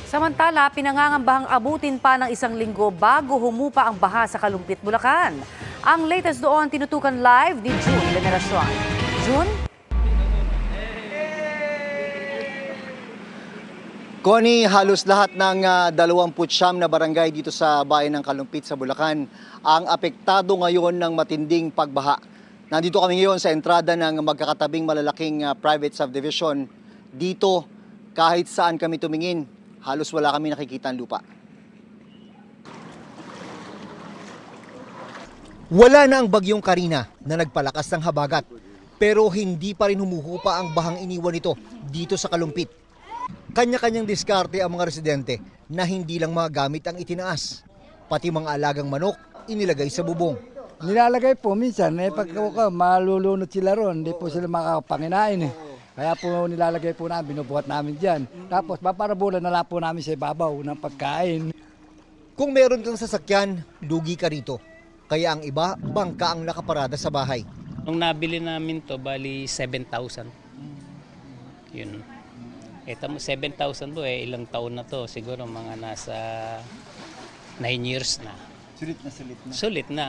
Samantala, pinangangambahang abutin pa ng isang linggo bago humupa ang baha sa Kalumpit, Bulacan. Ang latest doon tinutukan live ni June Veneracion. June? Connie, halos lahat ng 29 na barangay dito sa bayan ng Kalumpit sa Bulacan ang apektado ngayon ng matinding pagbaha. Nandito kami ngayon sa entrada ng magkakatabing malalaking private subdivision. Dito, kahit saan kami tumingin, halos wala kami nakikita ang lupa. Wala na ang bagyong Karina na nagpalakas ng habagat, pero hindi pa rin humuhupa ang bahang iniwan nito dito sa Kalumpit. Kanya-kanyang diskarte ang mga residente na hindi lang mga gamit ang itinaas, pati mga alagang manok inilagay sa bubong. Nilalagay po minsan, pagka malulunod sila ron, hindi po sila makapanginain. Kaya po nilalagay po namin, binubuhat namin dyan. Tapos paparabulan na lang po namin sa ibabaw ng pagkain. Kung meron kang sasakyan, lugi ka rito. Kaya ang iba, bangka ang nakaparada sa bahay. Nung nabili namin to, bali 7,000. Yun. Ito mo 7,000 po ilang taon na to, siguro mga nasa 9 years na. Sulit na sulit na. Sulit na.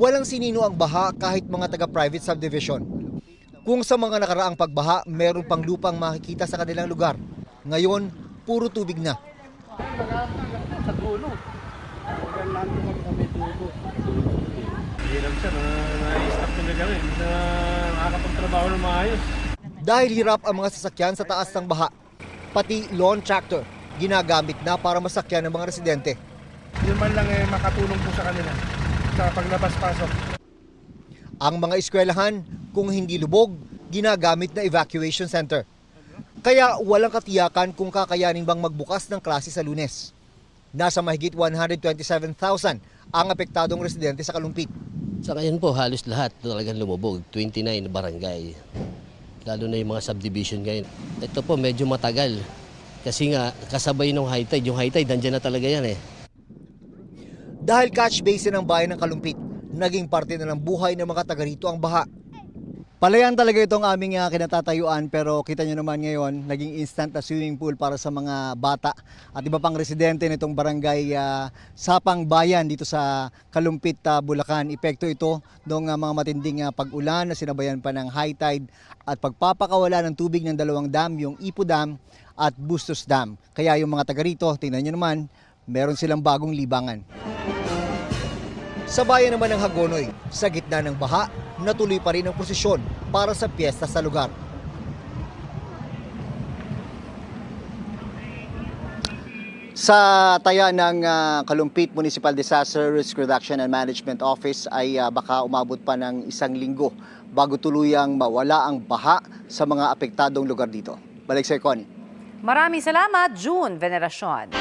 Walang sinino ang baha kahit mga taga-private subdivision. Kung sa mga nakaraang pagbaha, meron pang lupang makikita sa kanilang lugar. Ngayon, puro tubig na. Sa dulo. Hirap siya na-stop na gawin. Hindi na nakakapagtrabaho ng maayos. Dahil hirap ang mga sasakyan sa taas ng baha, pati lawn tractor ginagamit na para masakyan ng mga residente. Yun man lang makatulong po sa kanila sa paglabas-pasok. Ang mga eskwelahan, kung hindi lubog, ginagamit na evacuation center. Kaya walang katiyakan kung kakayanin bang magbukas ng klase sa Lunes. Nasa mahigit 127,000 ang apektadong residente sa Kalumpit. Sa ngayon po, halos lahat talagang lumubog, 29 barangay. Lalo na yung mga subdivision ngayon. Ito po medyo matagal kasi nga kasabay ng high tide. Yung high tide, nandiyan na talaga yan eh. Dahil catch basin ng bayan ng Kalumpit, naging parte na ng buhay ng mga taga rito ang baha. Palayan talaga itong aming kinatatayuan, pero kita nyo naman ngayon, naging instant na swimming pool para sa mga bata at iba pang residente nitong barangay Sapang Bayan dito sa Kalumpit, Bulacan. Epekto ito ng mga matinding pag-ulan na sinabayan pa ng high tide at pagpapakawala ng tubig ng dalawang dam, yung Ipo Dam at Bustos Dam. Kaya yung mga taga rito, tingnan nyo naman, meron silang bagong libangan. Sa bayan naman ng Hagonoy, sa gitna ng baha, natuloy pa rin ang prosesyon para sa piyesta sa lugar. Sa taya ng Kalumpit Municipal Disaster Risk Reduction and Management Office ay baka umabot pa ng 1 linggo bago tuluyang mawala ang baha sa mga apektadong lugar dito. Balik sa Connie. Maraming salamat, June Veneracion.